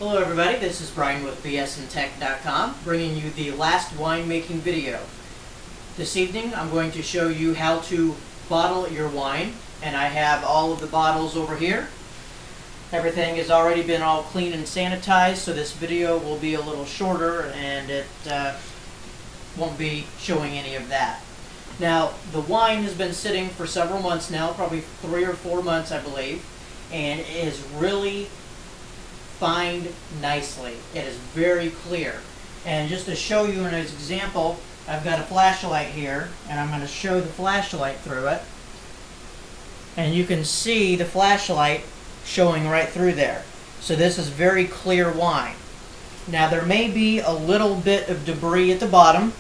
Hello everybody, this is Brian with bsntech.com, bringing you the last winemaking video. This evening I'm going to show you how to bottle your wine, and I have all of the bottles over here. Everything has already been all clean and sanitized, so this video will be a little shorter and it won't be showing any of that. Now, the wine has been sitting for several months now, probably 3 or 4 months I believe, and it is really fined nicely. It is very clear. And just to show you an example, I've got a flashlight here, and I'm going to show the flashlight through it. And you can see the flashlight showing right through there. So this is very clear wine. Now there may be a little bit of debris at the bottom,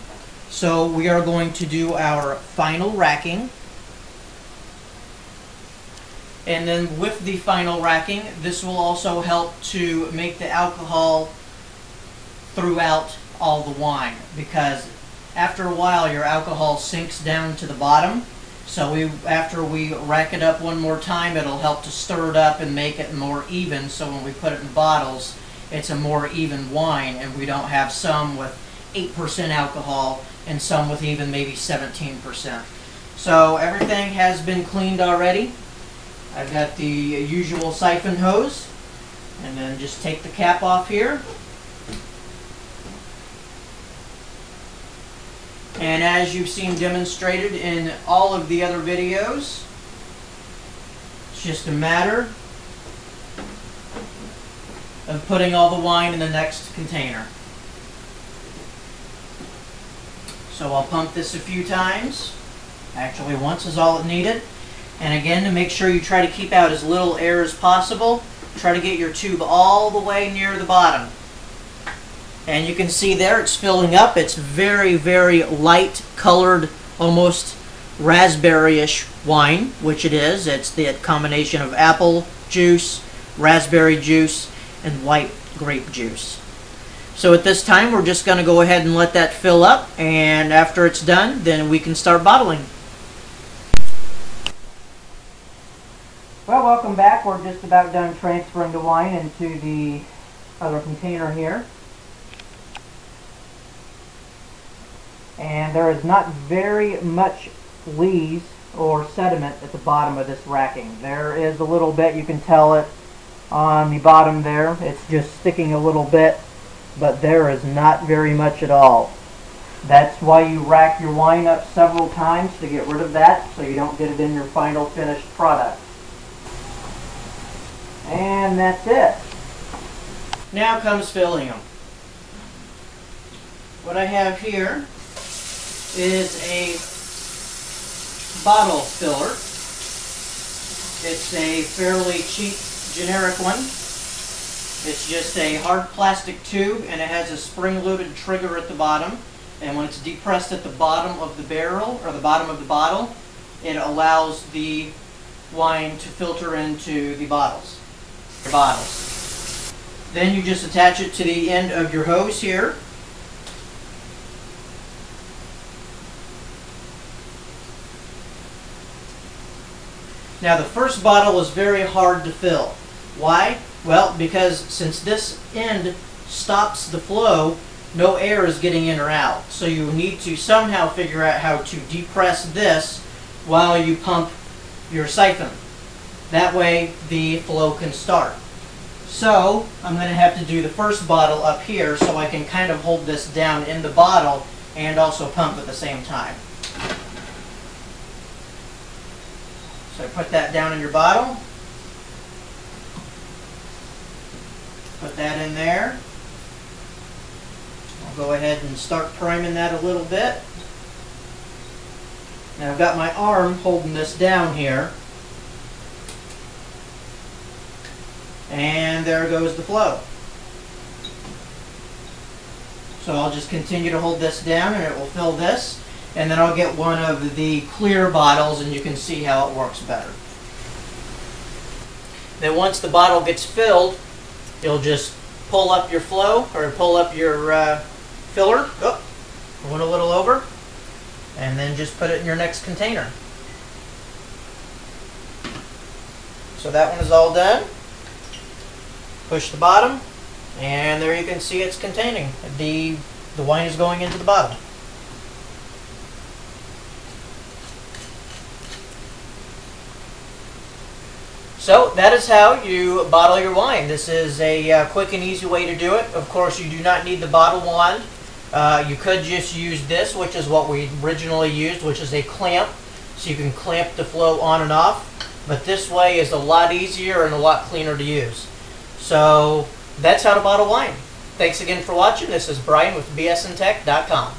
so we are going to do our final racking. And then with the final racking, this will also help to make the alcohol throughout all the wine, because after a while your alcohol sinks down to the bottom. So after we rack it up one more time, it'll help to stir it up and make it more even, so when we put it in bottles, it's a more even wine, and we don't have some with 8% alcohol and some with even maybe 17%. So everything has been cleaned already. I've got the usual siphon hose, and then just take the cap off here. And as you've seen demonstrated in all of the other videos, it's just a matter of putting all the wine in the next container. So I'll pump this a few times. Actually, once is all it needed. And again, to make sure you try to keep out as little air as possible, try to get your tube all the way near the bottom. And you can see there it's filling up. It's very, very light colored, almost raspberry-ish wine, which it is. It's the combination of apple juice, raspberry juice, and white grape juice. So at this time, we're just going to go ahead and let that fill up, and after it's done, then we can start bottling. Well, welcome back. We're just about done transferring the wine into the other container here. And there is not very much lees or sediment at the bottom of this racking. There is a little bit, you can tell it on the bottom there. It's just sticking a little bit, but there is not very much at all. That's why you rack your wine up several times, to get rid of that, so you don't get it in your final finished product. And that's it. Now comes filling them. What I have here is a bottle filler. It's a fairly cheap generic one. It's just a hard plastic tube, and it has a spring-loaded trigger at the bottom. And when it's depressed at the bottom of the barrel, or the bottom of the bottle, it allows the wine to filter into the bottles. Then you just attach it to the end of your hose here. Now the first bottle is very hard to fill. Why? Well, because since this end stops the flow, no air is getting in or out. So you need to somehow figure out how to depress this while you pump your siphon. That way the flow can start. So I'm going to have to do the first bottle up here so I can kind of hold this down in the bottle and also pump at the same time. So put that down in your bottle. Put that in there. I'll go ahead and start priming that a little bit. Now I've got my arm holding this down here. And there goes the flow. So I'll just continue to hold this down and it will fill this. And then I'll get one of the clear bottles and you can see how it works better. Then once the bottle gets filled, you'll just pull up your flow, or pull up your filler. Oh, went a little over. And then just put it in your next container. So that one is all done. Push the bottom, And there you can see it's containing. The wine is going into the bottle. So that is how you bottle your wine. This is a quick and easy way to do it. Of course, you do not need the bottle wand. You could just use this, which is what we originally used, which is a clamp. So you can clamp the flow on and off. But this way is a lot easier and a lot cleaner to use. So that's how to bottle wine. Thanks again for watching. This is Brian with bsntech.com.